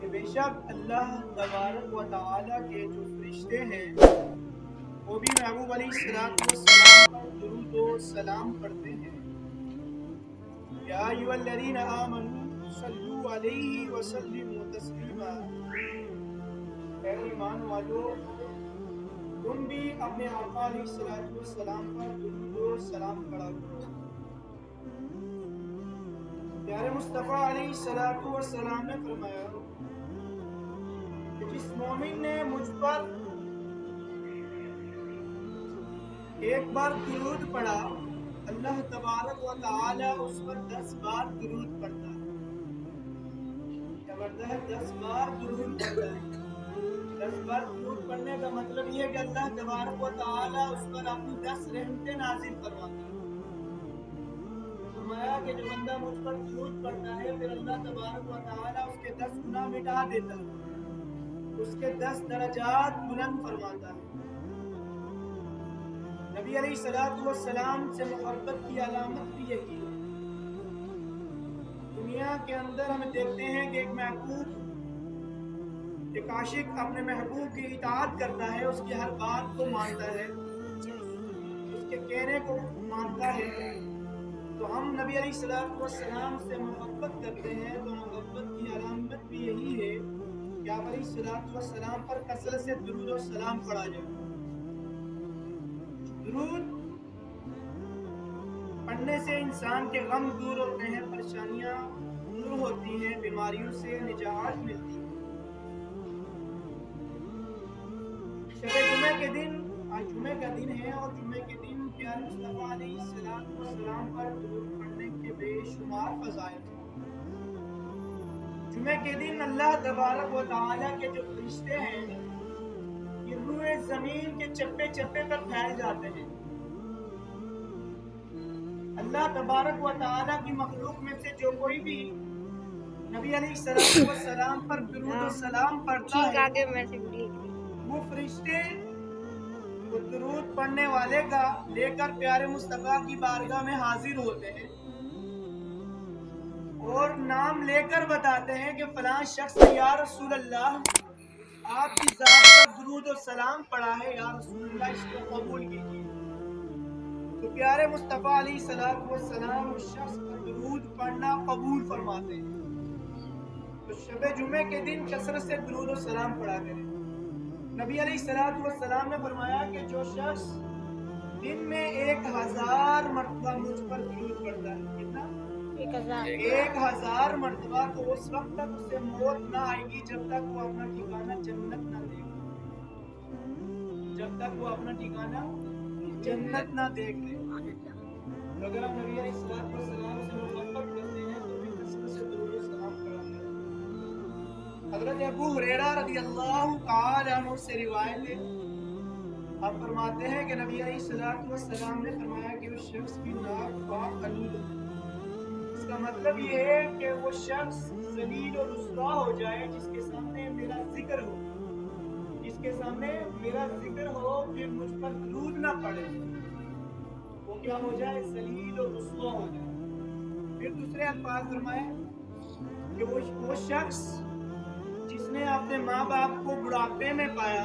کہ بے شک اللہ تبارک و تعالی کے جو فرشتے ہیں وہ بھی محبوب علیہ السلام پر درود و سلام پڑھتے ہیں۔ یا ایھا الذین آمنوا صلوا علیہ وسلموا تسلیما، اے ایمان والو تم بھی اپنے آقا علیہ السلام پر درود و سلام پڑھا کرو۔ پیارے مصطفیٰ علیہ السلام نے فرمایا کہ جس مومن نے مجھ پر ایک بار درود پڑھا اللہ تبارک و تعالی اس پر 10 بار درود پڑھتا ہے۔ کیا پڑھتا ہے؟ 10 بار درود پڑھتا ہے۔ 10 بار درود پڑھنے کا مطلب یہ ہے کہ اللہ تبارک و تعالی اس پر اپنی 10 رحمتیں نازل کرواتا ہے۔ فرمایا کہ جو بندہ مجھ پر درود پڑھتا ہے پھر اللہ تبارک و تعالی اس کے 10 گناہ مٹا دیتا ہے، اس کے 10 درجات بلند فرماتا ہے۔ نبی علیہ السلام سے محبت کی علامت بھی یہی ہے۔ دنیا کے اندر ہم دیکھتے ہیں کہ ایک محبوب، ایک عاشق اپنے محبوب کی اطاعت کرتا ہے، اس کی ہر بات کو مانتا ہے، اس کے کہنے کو مانتا ہے۔ تو ہم نبی علیہ السلام سے محبت کرتے ہیں تو محبت کی علامت بھی یہی ہے کہ آپ علیہ السلام پر کثرت سے درود و سلام پڑھا جائے۔ درود پڑھنے سے انسان کے غم دور ہوتے ہیں، پریشانیاں دور ہوتی ہیں، بیماریوں سے نجات ملتی ہے۔ شب جمعہ کے دن، آج جمعہ کا دن ہے اور جمعہ کے دن پیارے مصطفیٰ علیہ السلام پر درود پڑھنے کے بے شمار فضائل ہیں۔ جمعہ کے دن اللہ تبارک و تعالیٰ کے جو فرشتے ہیں یہ روئے زمین کے چپے چپے پر پھیل جاتے ہیں۔ اللہ تبارک و تعالیٰ کی مخلوق میں سے جو کوئی بھی نبی علیہ السلام پر درود و سلام پڑھتا ہے وہ فرشتے وہ درود پڑھنے والے کا لے کر پیارے مصطفیٰ کی بارگاہ میں حاضر ہوتے ہیں اور نام لے کر بتاتے ہیں کہ فلاں شخص نے یا رسول اللہ آپ کی ذات پر درود و سلام پڑھا ہے، یا رسول اللہ اس کو قبول کیجیے۔ تو پیارے مصطفیٰ علیہ السلام اس شخص پر درود پڑھنا قبول فرماتے ہیں۔ تو شب جمعے کے دن کثرت سے درود و سلام پڑھا کریں۔ نبی علیہ السلام نے فرمایا کہ جو شخص دن میں 1000 مرتبہ مجھ پر درود پڑھتا ہے، کتنا؟ 1000 مرتبہ، تو اس وقت تک اسے موت نہ آئے گی جب تک وہ اپنا ٹھکانہ جنت نہ دیکھ لے، جب تک وہ اپنا ٹھکانہ جنت نہ دیکھ لے۔ تو اگر ہم نبی علیہ السلام سے محبت کرتے ہیں تو بھی کثرت سے درود و سلام پڑھا کریں۔ حضرت ابو ہریرہ رضی اللہ تعالی عنہ سے روایت ہے، آپ فرماتے ہیں کہ نبی علیہ السلام نے فرمایا کہ اس شخص کی ناک پاک خلیل ہے۔ اس کا مطلب یہ ہے کہ وہ شخص ذلیل و رسوا ہو جائے جس کے سامنے میرا ذکر ہو، جس کے سامنے میرا ذکر ہو پھر مجھ پر درود نہ پڑے، وہ کیا ہو جائے؟ ذلیل و رسوا ہو جائے۔ پھر دوسرے الفاظ فرمائے کہ وہ شخص جس نے اپنے ماں باپ کو بڑھاپے میں پایا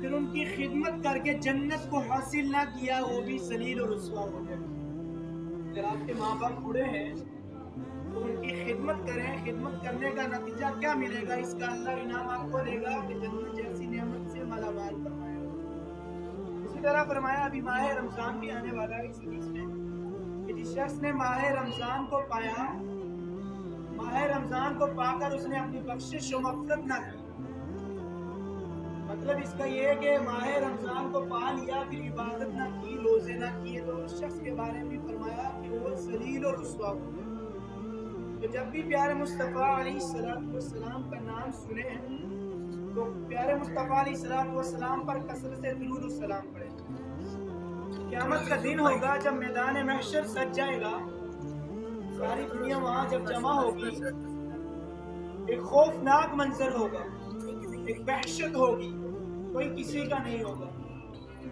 پھر ان کی خدمت کر کے جنت کو حاصل نہ کیا وہ بھی ذلیل و رسوا ہو جائے۔ اگر آپ کے ماں باپ بوڑھے ہیں تو ان کی خدمت کریں، خدمت کرنے کا نتیجہ کیا ملے گا؟ اس کا اللہ انعام آپ کو دے گا کہ جنت جیسی نعمت سے مالا مال فرمائے گا۔ اسی طرح فرمایا ابھی ماہ رمضان بھی آنے والا ہے اس حدیث میں کہ جس شخص نے ماہ رمضان کو پایا، ماہ رمضان کو پا کر اس نے اپنی بخشش و مغفرت نہ کی، مطلب اس کا یہ ہے کہ ماہ رمضان کو پا لیا پھر عبادت نہ کی، روزے نہ کیے، تو اس شخص کے بارے میں فرمایا کہ وہ ذلیل و رسوا ہو گیا۔ تو جب بھی پیارے مصطفیٰ علیہ السلام کا نام سنیں تو پیارے مصطفیٰ علیہ السلام پر کثرت سے درود و سلام پڑھیں۔ قیامت کا دن ہوگا جب میدان محشر سج جائے گا، ساری دنیا وہاں جب جمع ہوگی، ایک خوفناک منظر ہوگا، ایک وحشت ہوگی، کوئی کسی کا نہیں ہوگا۔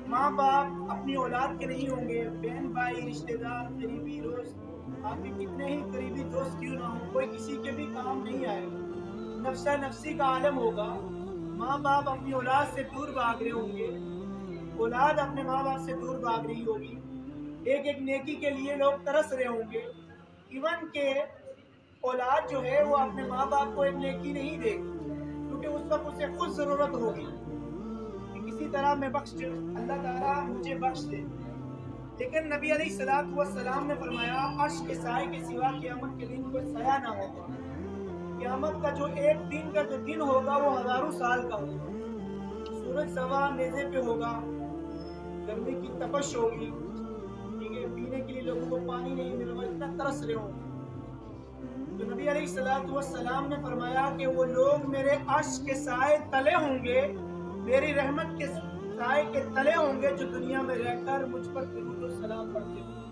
ماں باپ اپنی اولاد کے نہیں ہوں گے، بہن بھائی رشتہ دار قریبی دوست آپ کے کتنے ہی قریبی دوست کیوں نہ ہو، کوئی کسی کے بھی کام نہیں آئے گا، نفسا نفسی کا عالم ہوگا، ماں باپ اپنی اولاد سے دور بھاگ رہے ہوں گے، اولاد اپنے ماں باپ سے دور بھاگ رہی ہوگی، ایک ایک نیکی کے لیے لوگ ترس رہے ہوں گے، ایون کہ اولاد جو ہے وہ اپنے ماں باپ کو ایک نیکی نہیں دے گی، کیونکہ اس وقت اسے خود ضرورت ہوگی کہ کسی طرح میں بخش اللہ تعالیٰ مجھے بخش دے۔ لیکن نبی علیہ السلام نے فرمایا عرش کے سائے کے سوا قیامت کے دن کوئی سایہ نہ ہوگا، قیامت کا جو ایک دن کا جو دن ہوگا وہ ہزاروں سال کا ہوگا، سورج سوا نیزے پہ ہوگا، گرمی کی تپش ہوگی، ٹھیک ہے، پینے کے لیے لوگوں کو پانی نہیں مل رہا، اتنا ترس رہے ہوں۔ تو نبی علیہ السلام نے فرمایا کہ وہ لوگ میرے عرش کے سائے تلے ہوں گے، میری رحمت کے سائے کے تلے ہوں گے، جو دنیا میں رہ کر مجھ پر درود و سلام پڑھتے ہوں گے۔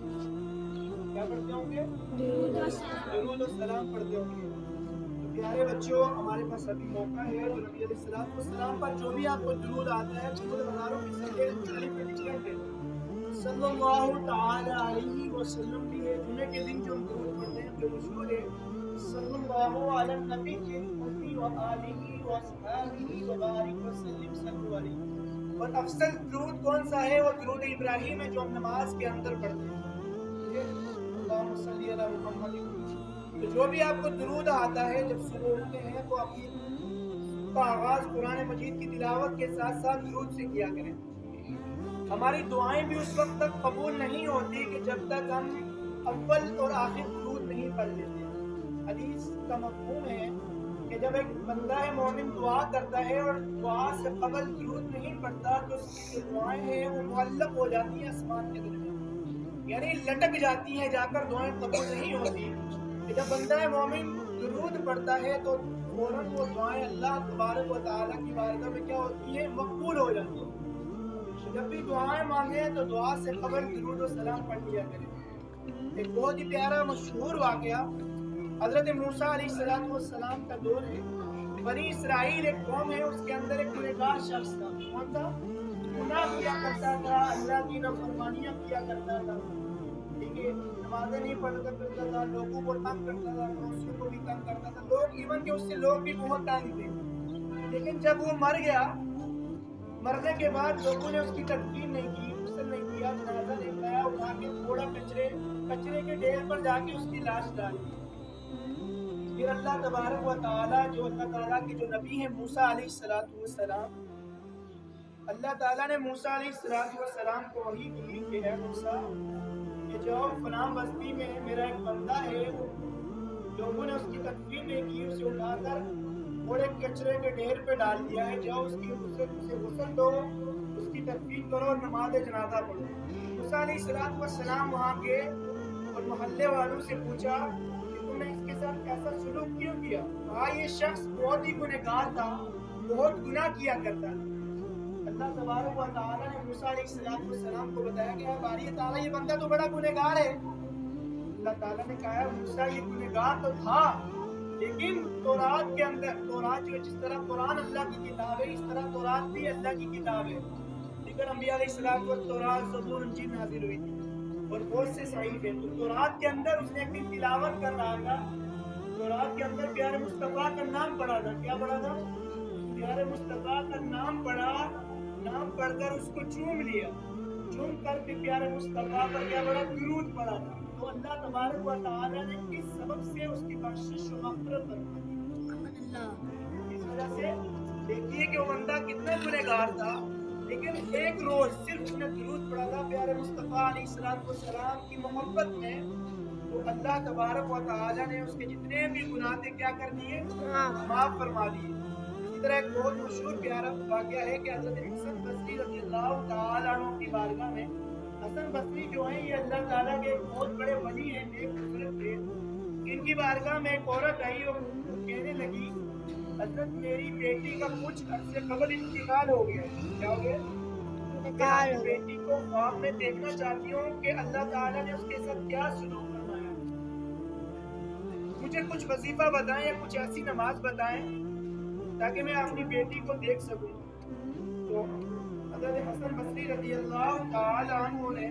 کیا پڑھتے ہوں گے؟ درود و سلام پڑھتے ہوں گے۔ تو پیارے بچوں، ہمارے پاس ابھی موقع ہے، جو نبی علیہ السلام پر جو بھی آپ کو درود آتا ہے، درود ہزاروں کی سنگیں صلی اللہ تعالی علیہ وسلم بھی ہے۔ جمعے کے دن جو ہم درود پڑھتے ہیں جو مشہور ہے، صلی اللہ علی النبی و آلہ و اصحابہ و بارک وسلم صلی علیہ۔ اور افضل درود کون سا ہے؟ وہ درود ابراہیم ہے جو ہم نماز کے اندر پڑھتے ہیں، اللہم صلی علی محمد۔ تو جو بھی آپ کو درود آتا ہے جب صبح اٹھتے ہیں تو اپنی کا آغاز قرآن مجید کی تلاوت کے ساتھ ساتھ درود سے کیا کریں۔ ہماری دعائیں بھی اس وقت تک قبول نہیں ہوتی کہ جب تک ہم اول اور آخر درود نہیں پڑھ لیتے۔ حدیث کا مفہوم ہے کہ جب ایک بندہ مومن دعا کرتا ہے اور دعا سے قبل درود نہیں پڑھتا تو اس کی جو دعائیں ہیں وہ معلق ہو جاتی ہیں آسمان کے درمیان، یعنی لٹک جاتی ہیں، جا کر دعائیں قبول نہیں ہوتی۔ کہ جب بندہ مومن درود پڑھتا ہے تو فوراً وہ دعائیں اللہ تبارک و تعالیٰ کی بارگاہ میں کیا ہوتی ہیں؟ مقبول ہو جاتی ہیں۔ جب بھی دعائیں مانگیں تو دعا سے قبل درود و سلام پڑھ لیا کریں۔ ایک بہت ہی پیارا مشہور واقعہ حضرت موسیٰ علیہ السلام کا دور ہے۔ بنی اسرائیل ایک قوم ہے، اس کے اندر ایک گنہگار شخص تھا۔ کون تھا؟ گناہ کیا کرتا تھا، اللہ کی نافرمانیاں کیا کرتا تھا، ٹھیک ہے، نمازیں نہیں پڑھتا کرتا تھا، لوگوں کو تنگ کرتا تھا، پڑوسیوں کو بھی تنگ کرتا تھا، لوگ ایون کہ اس سے لوگ بھی بہت تنگ تھے۔ لیکن جب وہ مر گیا، مرنے کے بعد لوگوں نے اس کی تدفین نہیں کی، غسل نہیں کیا، جنازہ نہیں لایا، اٹھا کے کوڑا کچرے کے ڈھیر پر جا کے اس کی لاش ڈال دی۔ پھر اللہ تبارک و تعالیٰ جو اللہ تعالیٰ کے جو نبی ہیں موسیٰ علیہ السلام، اللہ تعالیٰ نے موسیٰ علیہ السلام کو وحی کی کہ اے موسیٰ کہ جاؤ فلاں بستی میں میرا ایک بندہ ہے، لوگوں نے اس کی تدفین نہیں کی، اسے اٹھا کر کوڑے کچرے کے ڈھیر پہ ڈال دیا ہے، جاؤ اس کی غسل دو، اس کی تدفین کرو اور نماز جنازہ پڑھو۔ موسیٰ علیہ السلام وہاں گئے اور محلے والوں سے پوچھا کہ تم نے اس کے ساتھ ایسا سلوک کیوں کیا؟ کہا یہ شخص بہت ہی گنہگار تھا، بہت گناہ کیا کرتا تھا۔ اللہ تبارک و تعالیٰ نے موسیٰ علیہ السلام کو بتایا کہ باری تعالیٰ یہ بندہ تو بڑا گنہگار ہے۔ اللہ تعالیٰ نے کہا موسیٰ یہ گنہگار تو تھا، لیکن تورات کے اندر، تورات جو جس طرح قرآن اللہ کی کتاب ہے اس طرح تورات بھی اللہ کی کتاب ہے۔ لیکن انبیاء علیہ السلام کو تورات، زبور، انجیل نازل ہوئی تھی اور بہت سے صحیح ہیں۔ تو تورات کے اندر اس نے ایک دن تلاوت کر رہا تھا، تورات کے اندر پیارے مصطفیٰ کا نام پڑھا تھا۔ کیا پڑھا تھا؟ پیارے مصطفیٰ کا نام پڑھا، نام پڑھ کر اس کو چوم لیا، چوم کر کے پیارے مصطفیٰ پر کیا پڑھا؟ درود پڑھا تھا۔ تو اللہ تبارک و تعالیٰ نے اس سبب سے اس کی بخشش و مغفرت فرمائی۔ اس وجہ سے دیکھیے کہ وہ بندہ کتنا گنہگار تھا، لیکن ایک روز صرف اس نے درود پڑھا تھا پیارے مصطفیٰ علیہ السلام کی محبت میں، تو اللہ تبارک و تعالیٰ نے اس کے جتنے بھی گناہ تھے کیا کر دیے؟ معاف فرما دیے۔ اسی طرح ایک بہت مشہور پیارا واقعہ ہے کہ حضرت حسن بصری رضی اللہ تعالیٰ عنہ کی بارگاہ میں، حسن بصری جو ہیں یہ اللہ تعالیٰ کے بہت بڑے ولی ہیں، نیک بزرگ تھے۔ ان کی بارگاہ میں ایک عورت آئی اور کہنے لگی حضرت میری بیٹی کا کچھ عرصے قبل انتقال ہو گیا۔ کیا ہو گیا؟ میں بیٹی کو خواب میں دیکھنا چاہتی ہوں کہ اللہ تعالیٰ نے اس کے ساتھ کیا سلوک فرمایا، مجھے کچھ وظیفہ بتائیں یا کچھ ایسی نماز بتائیں تاکہ میں اپنی بیٹی کو دیکھ سکوں۔ تو حضرت حسن بصری رضی اللہ تعالی عنہ نے